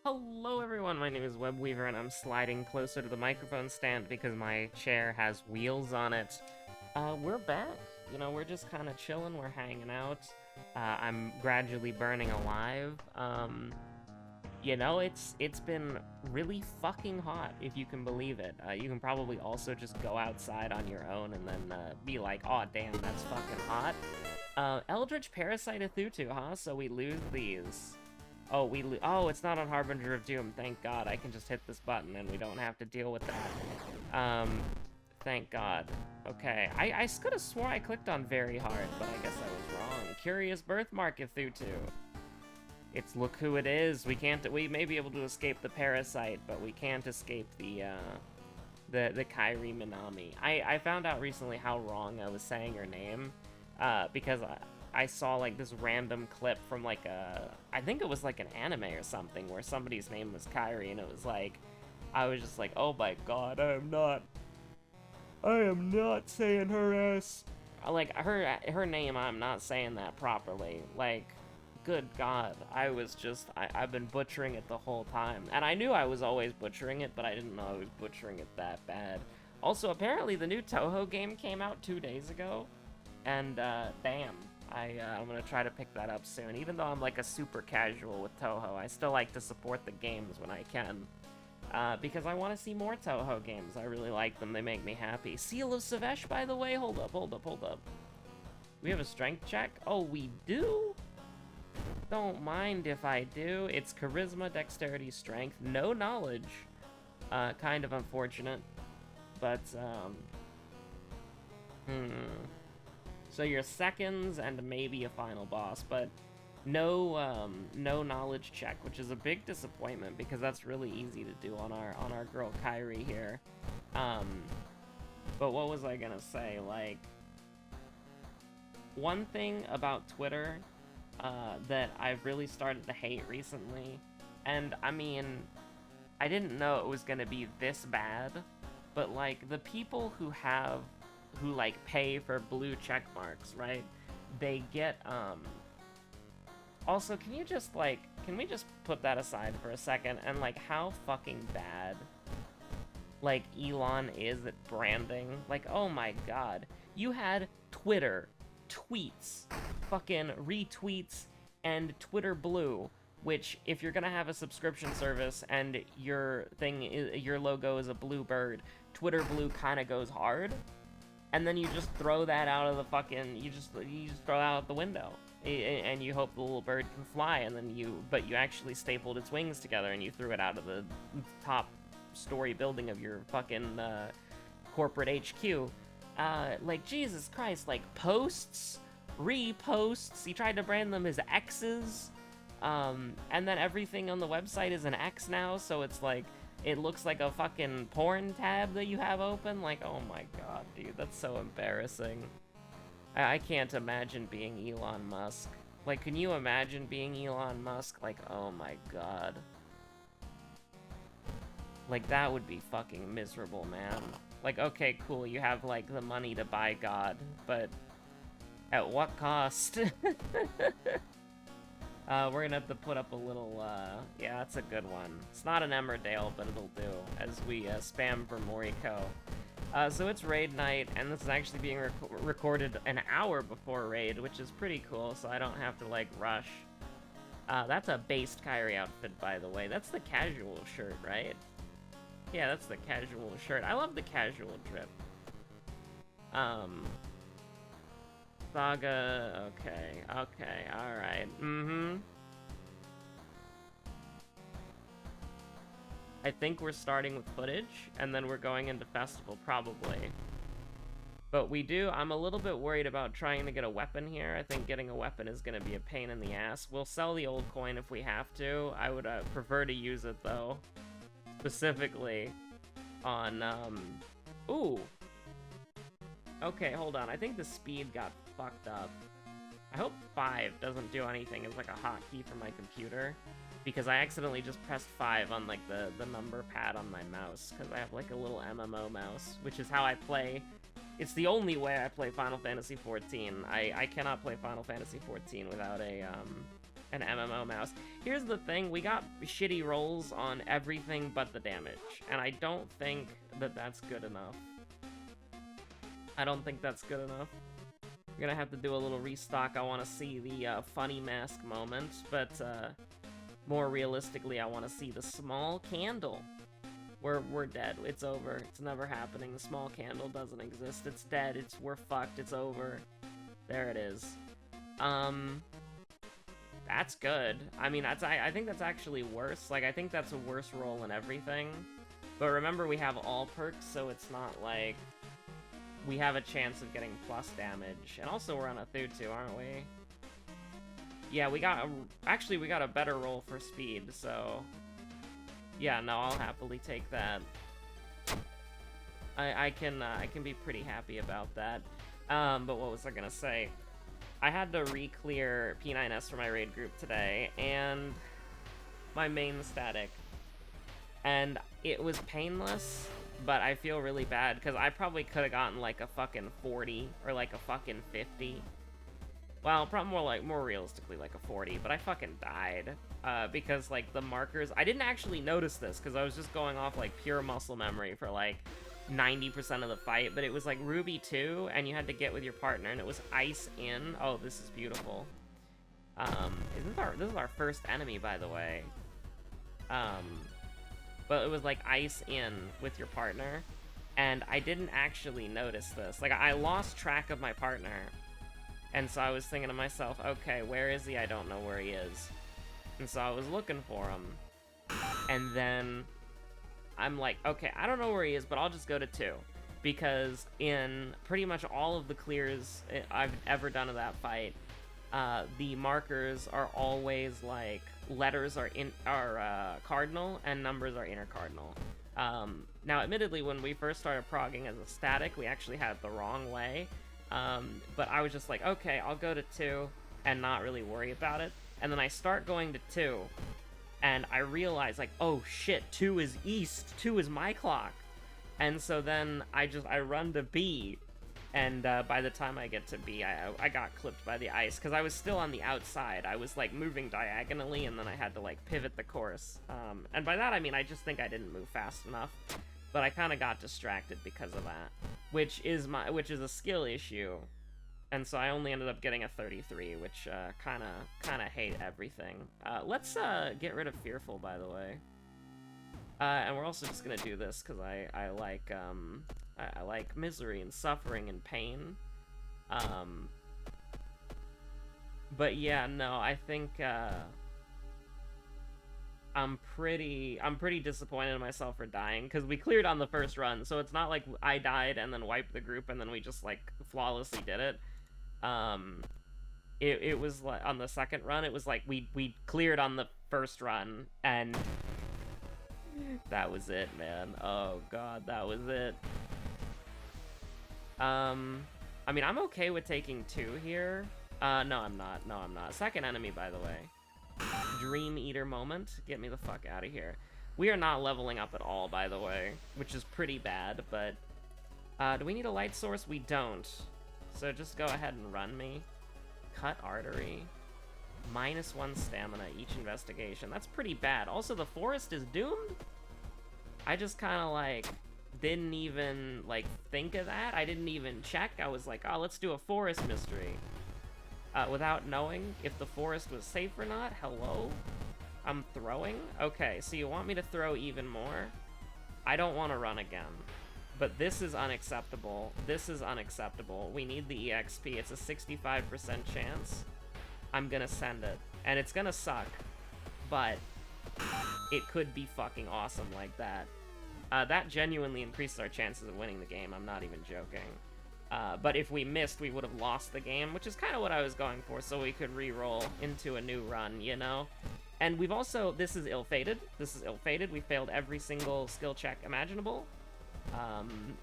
Hello everyone, my name is Webweaver and I'm sliding closer to the microphone stand because my chair has wheels on it. We're back. You know, we're just kind of chilling, we're hanging out. I'm gradually burning alive. You know, it's been really fucking hot, if you can believe it. You can probably also just go outside on your own and then be like, oh damn, that's fucking hot. Eldritch Parasite Athutu, huh? So we lose these. Oh, oh, it's not on Harbinger of Doom. Thank God. I can just hit this button and we don't have to deal with that. Thank God. Okay. I could have swore I clicked on very hard, but I guess I was wrong. Curious Birthmark Ithutu. It's look who it is. We may be able to escape the parasite, but we can't escape the Kirie Minami. I found out recently how wrong I was saying her name, because I saw like this random clip from like I think it was like an anime or something where somebody's name was Kirie, and it was like, I was just like, oh my God, I am not saying her ass, like her name, I'm not saying that properly, like, good God, I've been butchering it the whole time, and I knew I was always butchering it, but I didn't know I was butchering it that bad. Also, apparently the new Touhou game came out 2 days ago, and damn. I'm gonna try to pick that up soon. Even though I'm like a super casual with Touhou, I still like to support the games when I can. Because I want to see more Touhou games. I really like them, they make me happy. Seal of Savesh, by the way, hold up. We have a strength check? Oh, we do? Don't mind if I do. It's charisma, dexterity, strength, no knowledge. Kind of unfortunate. But, So your seconds and maybe a final boss, but no knowledge check, which is a big disappointment because that's really easy to do on our girl Kirie here. But what was I gonna say? Like, one thing about Twitter that I've really started to hate recently, and I mean, I didn't know it was gonna be this bad, but like the people who like pay for blue check marks, right? They get, also, can we just put that aside for a second, and like how fucking bad, like, Elon is at branding? Like, oh my God. You had Twitter, tweets, fucking retweets, and Twitter Blue, which, if you're gonna have a subscription service and your logo is a blue bird, Twitter Blue kinda goes hard. And then you just throw that out of the fucking, you just throw it out the window, and you hope the little bird can fly, and then but you actually stapled its wings together and you threw it out of the top story building of your fucking corporate HQ. Like, Jesus Christ, like, posts, reposts, you tried to brand them as X's, and then everything on the website is an X now, so it's like, it looks like a fucking porn tab that you have open. Like, oh my God, dude, that's so embarrassing. I can't imagine being Elon Musk. Like, can you imagine being Elon Musk? Like, oh my God. Like, that would be fucking miserable, man. Like, okay, cool, you have, like, the money to buy God, but at what cost? We're gonna have to put up a little, yeah, that's a good one. It's not an Emmerdale, but it'll do, as we spam for Moriko. So it's raid night, and this is actually being recorded an hour before raid, which is pretty cool, so I don't have to, like, rush. That's a based Kirie outfit, by the way. That's the casual shirt, right? Yeah, that's the casual shirt. I love the casual drip. Saga, okay, alright, I think we're starting with footage, and then we're going into festival, probably. But I'm a little bit worried about trying to get a weapon here. I think getting a weapon is gonna be a pain in the ass. We'll sell the old coin if we have to. I would prefer to use it, though. Specifically on, ooh! Okay, hold on, I think the speed got fucked up. I hope 5 doesn't do anything as like a hotkey for my computer, because I accidentally just pressed 5 on like the number pad on my mouse, because I have like a little MMO mouse, which is how I play. It's the only way I play Final Fantasy XIV. I cannot play Final Fantasy XIV without a an MMO mouse. Here's the thing, we got shitty rolls on everything but the damage, and I don't think that that's good enough. I don't think that's good enough. We're gonna have to do a little restock. I want to see the funny mask moment, but more realistically, I want to see the small candle. We're dead. It's over. It's never happening. The small candle doesn't exist. It's dead. We're fucked. It's over. There it is. That's good. I mean, I think that's actually worse. Like, I think that's a worse roll in everything. But remember, we have all perks, so it's not like we have a chance of getting plus damage. And also, we're on a Thutu, aren't we? Yeah, we got a better roll for speed, so yeah, no, I'll happily take that. I can be pretty happy about that. But what was I gonna say? I had to re-clear P9S for my raid group today, and my main static. And it was painless, but I feel really bad, because I probably could have gotten, like, a fucking 40, or, like, a fucking 50. Well, probably more realistically, like, a 40, but I fucking died. Because, like, the markers... I didn't actually notice this, because I was just going off, like, pure muscle memory for, like, 90% of the fight, but it was like Ruby 2, and you had to get with your partner, and it was ice in. Oh, this is beautiful. This is our first enemy, by the way. But it was like ice in with your partner, and I didn't actually notice this. Like, I lost track of my partner, and so I was thinking to myself, okay, where is he? I don't know where he is. And so I was looking for him, and then I'm like, okay, I don't know where he is, but I'll just go to 2. Because in pretty much all of the clears I've ever done of that fight, the markers are always like, letters are cardinal and numbers are intercardinal. Now, admittedly, when we first started progging as a static, we actually had it the wrong way. But I was just like, okay, I'll go to 2 and not really worry about it. And then I start going to 2. And I realized, like, oh shit, 2 is east, 2 is my clock. And so then I run to B, and by the time I get to B, I got clipped by the ice, because I was still on the outside. I was, like, moving diagonally, and then I had to, like, pivot the course. And by that, I mean, I just think I didn't move fast enough, but I kind of got distracted because of that, which is a skill issue. And so I only ended up getting a 33, which kind of hate everything. Let's get rid of Fearful, by the way. And we're also just gonna do this because I like misery and suffering and pain. But yeah, no, I think I'm pretty disappointed in myself for dying, because we cleared on the first run, so it's not like I died and then wiped the group and then we just like flawlessly did it. It was like on the second run, it was like we cleared on the first run, and that was it, man. Oh god, that was it. I mean, I'm okay with taking 2 here. No, I'm not. No, I'm not. Second enemy, by the way. Dream Eater moment. Get me the fuck out of here. We are not leveling up at all, by the way, which is pretty bad, but do we need a light source? We don't. So just go ahead and run me. Cut artery. -1 stamina each investigation. That's pretty bad. Also, the forest is doomed? I just kind of, like, didn't even, like, think of that. I didn't even check. I was like, oh, let's do a forest mystery. Without knowing if the forest was safe or not. Hello? I'm throwing? Okay, so you want me to throw even more? I don't want to run again. But this is unacceptable. This is unacceptable. We need the EXP. It's a 65% chance. I'm gonna send it. And it's gonna suck. But it could be fucking awesome like that. That genuinely increases our chances of winning the game. I'm not even joking. But if we missed, we would have lost the game, which is kind of what I was going for, so we could re-roll into a new run, you know? And we've also... This is ill-fated. This is ill-fated. We failed every single skill check imaginable.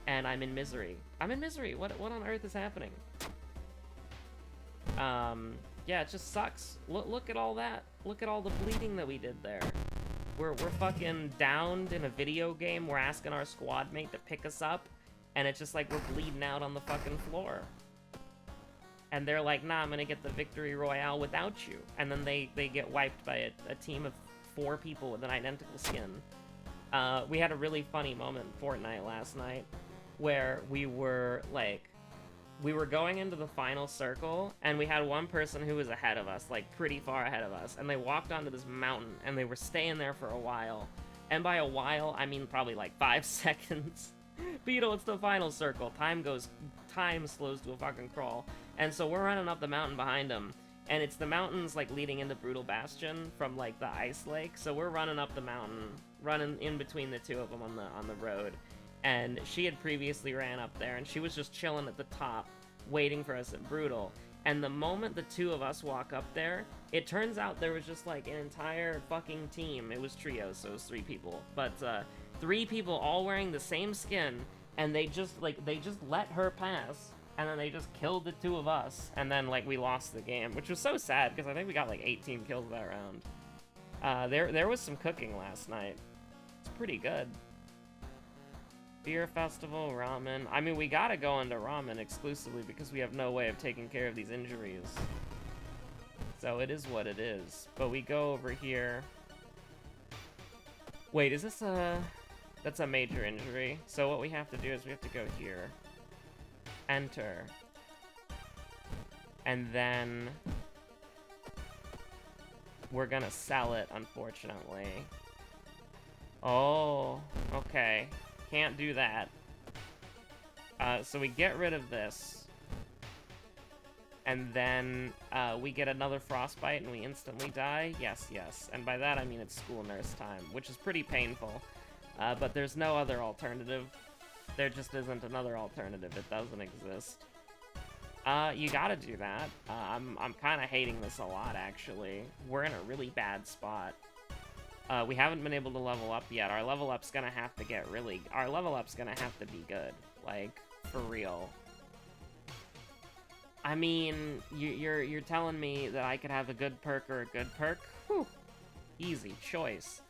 And I'm in misery. I'm in misery. What on earth is happening? Yeah, it just sucks. Look at all that. Look at all the bleeding that we did there. We're fucking downed in a video game. We're asking our squad mate to pick us up, and it's just like we're bleeding out on the fucking floor. And they're like, nah, I'm gonna get the victory royale without you. And then they get wiped by a team of 4 people with an identical skin. We had a really funny moment in Fortnite last night where we were going into the final circle, and we had one person who was ahead of us, like pretty far ahead of us, and they walked onto this mountain, and they were staying there for a while. And by a while, I mean probably like 5 seconds. But you know, it's the final circle. Time slows to a fucking crawl. And so we're running up the mountain behind them, and it's the mountains like leading into Brutal Bastion from like the ice lake. So we're running up the mountain, running in between the two of them on the road. And she had previously ran up there, and she was just chilling at the top, waiting for us at Brutal. And the moment the 2 of us walk up there, it turns out there was just like an entire fucking team. It was trios, so it was 3 people. But 3 people all wearing the same skin, and they just let her pass, and then they just killed the 2 of us, and then like we lost the game, which was so sad because I think we got like 18 kills that round. There was some cooking last night. It's pretty good. Beer festival, ramen. I mean, we gotta go into ramen exclusively because we have no way of taking care of these injuries. So it is what it is. But we go over here. Wait, is this a... That's a major injury. So what we have to do is we have to go here. Enter. And then... we're gonna sell it, unfortunately. Oh, okay. Can't do that. So we get rid of this. And then we get another frostbite and we instantly die. Yes, yes. And by that I mean it's school nurse time, which is pretty painful. But there's no other alternative. There just isn't another alternative. It doesn't exist. You gotta do that. I'm kind of hating this a lot, actually. We're in a really bad spot. We haven't been able to level up yet. Our level up's gonna have to get really... Our level up's gonna have to be good. Like, for real. I mean, you're telling me that I could have a good perk or a good perk? Whew. Easy choice.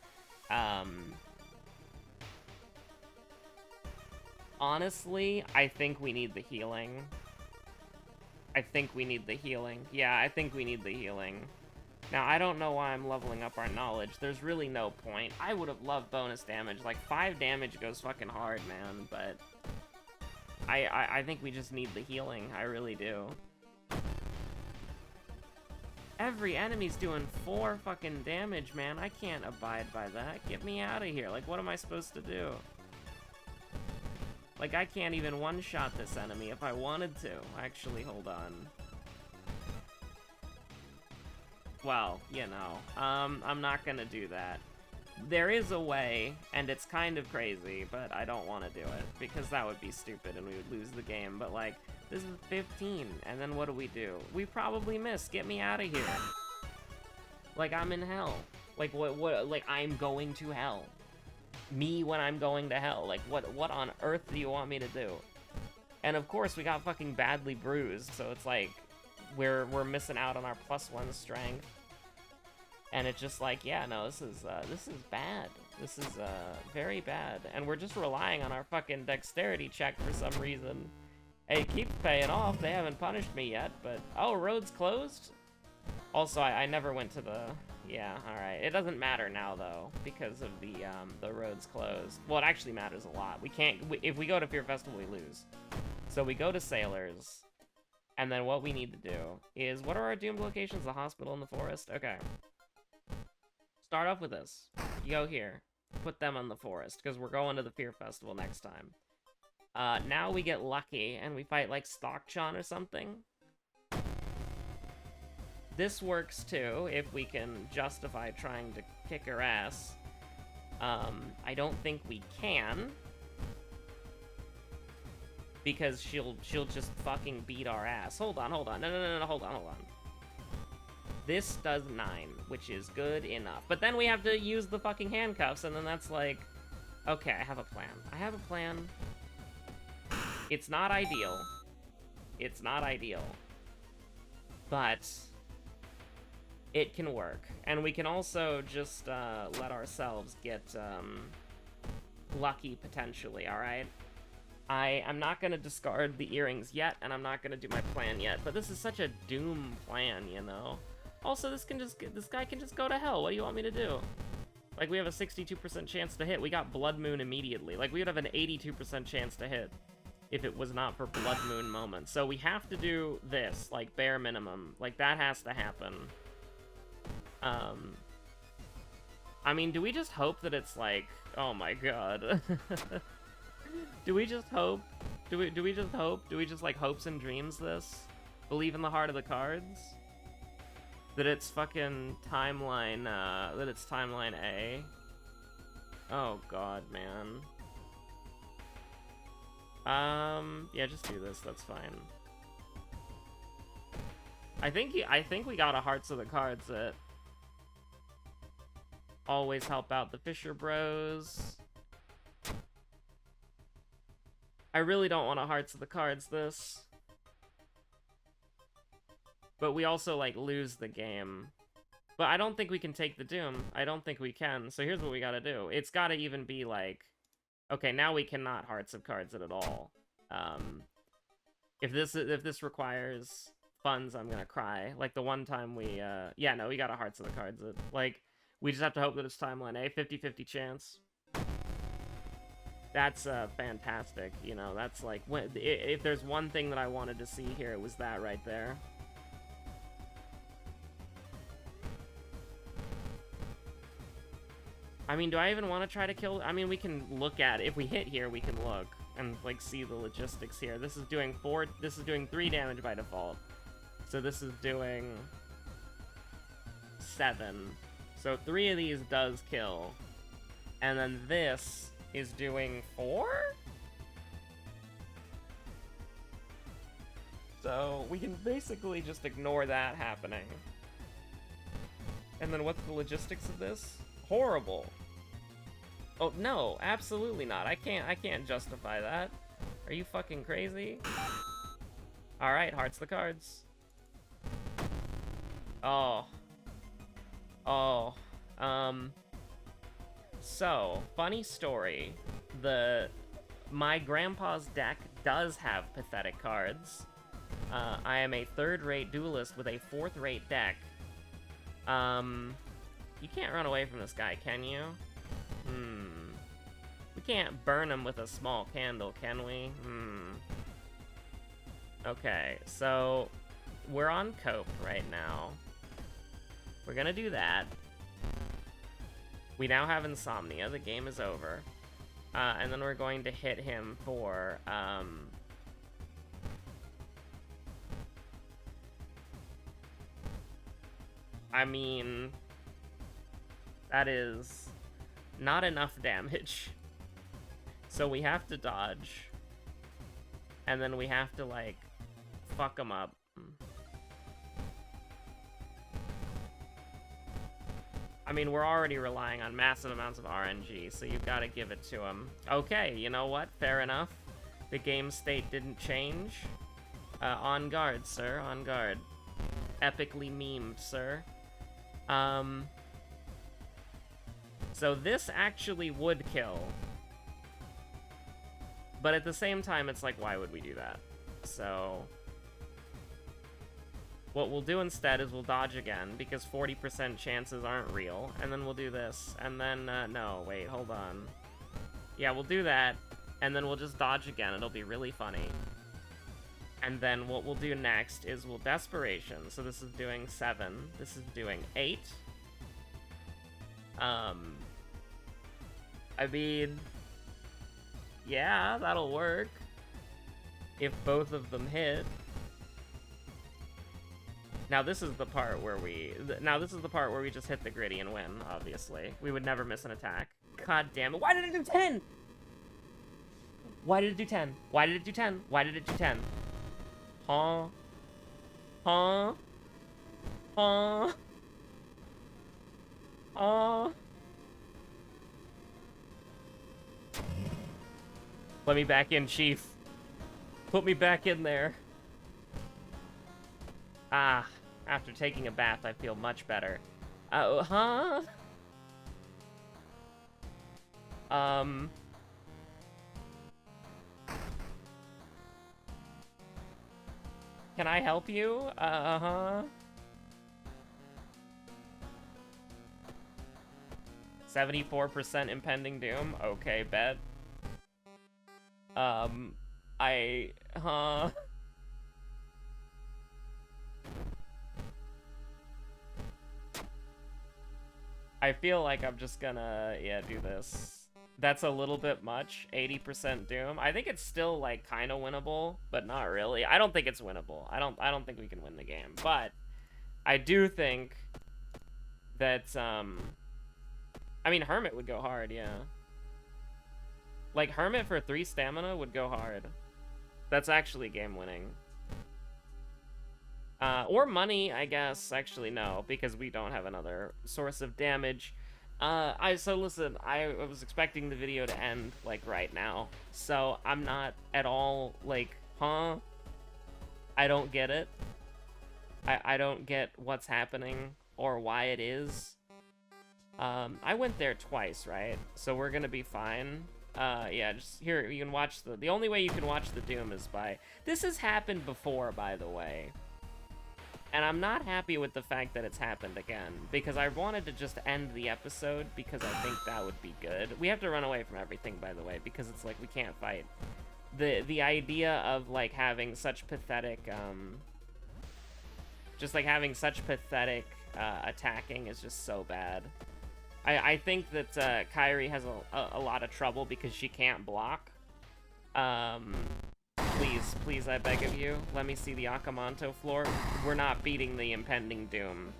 Honestly, I think we need the healing. I think we need the healing. Yeah, I think we need the healing. Now, I don't know why I'm leveling up our knowledge. There's really no point. I would have loved bonus damage. Like, 5 damage goes fucking hard, man, but... I think we just need the healing. I really do. Every enemy's doing 4 fucking damage, man. I can't abide by that. Get me out of here. Like, what am I supposed to do? Like, I can't even one-shot this enemy if I wanted to. Actually, hold on. Well, you know, I'm not gonna do that. There is a way, and it's kind of crazy, but I don't want to do it, because that would be stupid and we would lose the game. But, like, this is 15, and then what do? We probably miss. Get me out of here. Like, I'm in hell. Like, what, like, I'm going to hell. Me when I'm going to hell. Like, what on earth do you want me to do? And, of course, we got fucking badly bruised, so it's like, we're missing out on our +1 strength. And it's just like, yeah, no, this is bad. This is, very bad. And we're just relying on our fucking dexterity check for some reason. It keeps paying off. They haven't punished me yet, but... Oh, road's closed? Also, I never went to the... Yeah, alright. It doesn't matter now, though, because of the road's closed. Well, it actually matters a lot. We can't... If we go to Fear Festival, we lose. So we go to Sailors. And then what we need to do is... What are our doomed locations? The hospital and the forest? Okay. Start off with this. You go here. Put them on the forest, because we're going to the Fear Festival next time. Now we get lucky, and we fight, like, Stockchan or something. This works, too, if we can justify trying to kick her ass. I don't think we can. Because she'll just fucking beat our ass. Hold on. No, hold on. This does 9, which is good enough. But then we have to use the fucking handcuffs, and then that's like... Okay, I have a plan. It's not ideal. But... it can work. And we can also just, let ourselves get, lucky, potentially, alright? I'm not gonna discard the earrings yet, and I'm not gonna do my plan yet, but this is such a doom plan, you know? Also, this guy can just go to hell. What do you want me to do? Like, we have a 62% chance to hit. We got Blood Moon immediately. Like, we would have an 82% chance to hit if it was not for Blood Moon moments. So we have to do this, like, bare minimum. Like, that has to happen. I mean, do we just hope that it's like, oh my god. Do we just hope? Do we just hope? Do we just, like, hopes and dreams this? Believe in the heart of the cards? That it's fucking timeline, that it's timeline A? Oh god, man. Yeah, just do this, that's fine. I think we got a Hearts of the Cards that always help out the Fisher Bros. I really don't want a Hearts of the Cards this. But we also, like, lose the game. But I don't think we can take the Doom. I don't think we can. So here's what we gotta do. It's gotta even be, like... Okay, now we cannot Hearts of Cards it at all. If this requires funds, I'm gonna cry. Like, the one time we, Yeah, no, we gotta Hearts of the Cards it. Like, we just have to hope that it's timeline A. 50-50 chance. That's, fantastic. You know, that's, like... If there's one thing that I wanted to see here, it was that right there. I mean, do I even want to try to kill... I mean, we can look at it. If we hit here, we can look and, like, see the logistics here. This is doing 3 damage by default. So this is doing 7. So 3 of these does kill. And then this is doing 4? So we can basically just ignore that happening. And then what's the logistics of this? Horrible. Oh no, absolutely not. I can't justify that. Are you fucking crazy? Alright, Hearts the Cards. Oh. Oh. So, funny story. My grandpa's deck does have pathetic cards. I am a third-rate duelist with a fourth-rate deck. You can't run away from this guy, can you? We can't burn him with a small candle, can we? Okay, so we're on cope right now. We're gonna do that. We now have insomnia. The game is over. And then we're going to hit him for, I mean... That is not enough damage. So we have to dodge. And then we have to, like, fuck him up. I mean, we're already relying on massive amounts of RNG, so you've got to give it to him. Okay, you know what? Fair enough. The game state didn't change. On guard, sir. On guard. Epically memed, sir. So this actually would kill. But at the same time, it's like, why would we do that? So... What we'll do instead is we'll dodge again, because 40% chances aren't real. And then we'll do this. And then, no, wait, hold on. Yeah, we'll do that. And then we'll just dodge again. It'll be really funny. And then what we'll do next is we'll Desperation. So this is doing 7. This is doing 8. I mean, yeah, that'll work. If both of them hit. Now this is the part where we just hit the gritty and win, obviously. We would never miss an attack. God damn it. Why did it do 10? Why did it do 10? Why did it do 10? Why did it do 10? Huh? Huh? Huh? Huh? Let me back in, Chief. Put me back in there. Ah, after taking a bath, I feel much better. Huh? Can I help you? Uh-huh. 74% impending doom. Okay, bet. Huh? I feel like I'm just gonna, yeah, do this. That's a little bit much. 80% doom. I think it's still, like, kind of winnable, but not really. I don't think it's winnable. I don't think we can win the game, but I do think that, I mean, Hermit would go hard, yeah. Like, Hermit for 3 stamina would go hard. That's actually game-winning. Or money, I guess. Actually, no, because we don't have another source of damage. So listen, I was expecting the video to end, like, right now. So I'm not at all, like, huh? I don't get it. I don't get what's happening or why it is. I went there twice, right? So we're gonna be fine. Yeah, just here, you can watch the only way you can watch the Doom is by... This has happened before, by the way. And I'm not happy with the fact that it's happened again, because I wanted to just end the episode, because I think that would be good. We have to run away from everything, by the way, because it's like, we can't fight. The idea of, like, having such pathetic, just, like, having such pathetic, attacking is just so bad. I think that, Kirie has a lot of trouble because she can't block. Please, I beg of you, let me see the Akamanto floor. We're not beating the impending doom.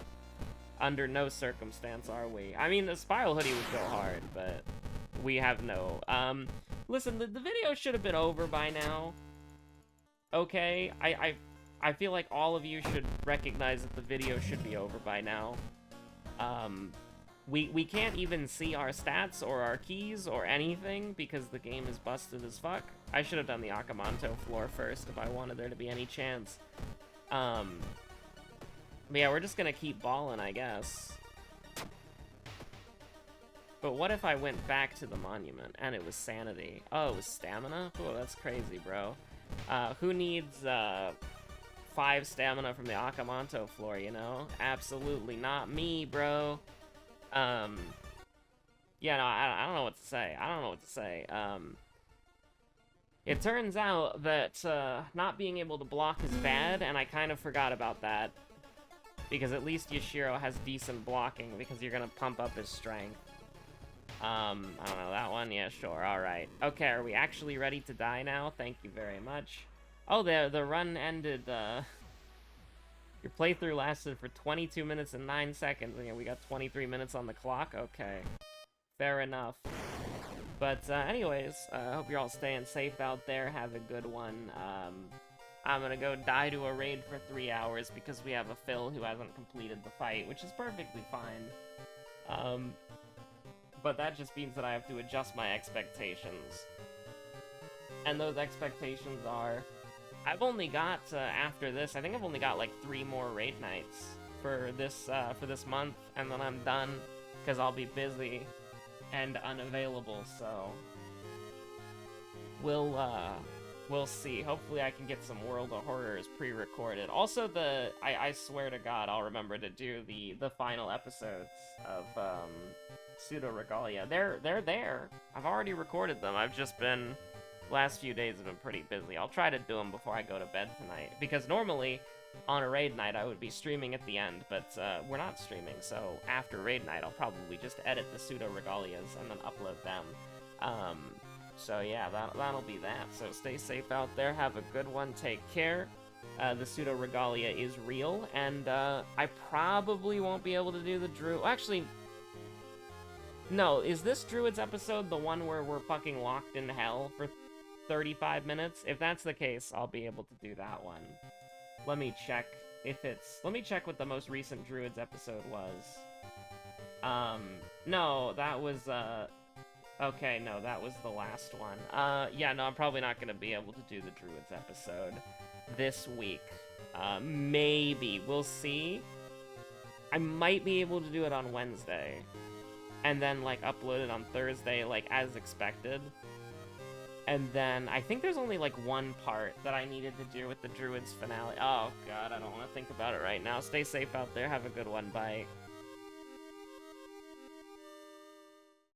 Under no circumstance are we. I mean, the Spiral Hoodie would go hard, but we have no. Listen, the video should have been over by now. Okay? I feel like all of you should recognize that the video should be over by now. We can't even see our stats or our keys or anything because the game is busted as fuck. I should have done the Akamanto floor first if I wanted there to be any chance. But yeah, we're just gonna keep balling, I guess. But what if I went back to the monument and it was sanity? Oh, it was stamina? Oh, that's crazy, bro. Who needs 5 stamina from the Akamanto floor, you know? Absolutely not me, bro. Yeah, no, I don't know what to say. I don't know what to say. It turns out that, not being able to block is bad, and I kind of forgot about that. Because at least Yashiro has decent blocking, because you're gonna pump up his strength. I don't know, that one? Yeah, sure, alright. Okay, are we actually ready to die now? Thank you very much. Oh, the run ended, your playthrough lasted for 22 minutes and 9 seconds. Yeah, we got 23 minutes on the clock? Okay. Fair enough. But, anyways, I hope you're all staying safe out there. Have a good one. I'm gonna go die to a raid for 3 hours because we have a Phil who hasn't completed the fight, which is perfectly fine. But that just means that I have to adjust my expectations. And those expectations are... I've only got, after this, I think I've only got, like, 3 more raid nights for this month, and then I'm done, because I'll be busy and unavailable, so... We'll see. Hopefully I can get some World of Horrors pre-recorded. Also, I swear to God, I'll remember to do the final episodes of, Pseudo Regalia. They're there. I've already recorded them. I've just been... Last few days have been pretty busy. I'll try to do them before I go to bed tonight, because normally on a raid night I would be streaming at the end, but we're not streaming, so after raid night I'll probably just edit the Pseudo Regalias and then upload them. So yeah, that'll be that. So stay safe out there, have a good one, take care. The Pseudo Regalia is real, and I probably won't be able to do the Druid. Actually, no, is this Druid's episode the one where we're fucking locked in hell for 35 minutes? If that's the case, I'll be able to do that one. Let me check if it's... Let me check what the most recent Druids episode was. No, that was, okay, no, that was the last one. Yeah, no, I'm probably not gonna be able to do the Druids episode this week. Maybe. We'll see. I might be able to do it on Wednesday. And then, like, upload it on Thursday, like, as expected. And then I think there's only like one part that I needed to do with the Druid's finale. Oh god, I don't want to think about it right now. Stay safe out there. Have a good one. Bye.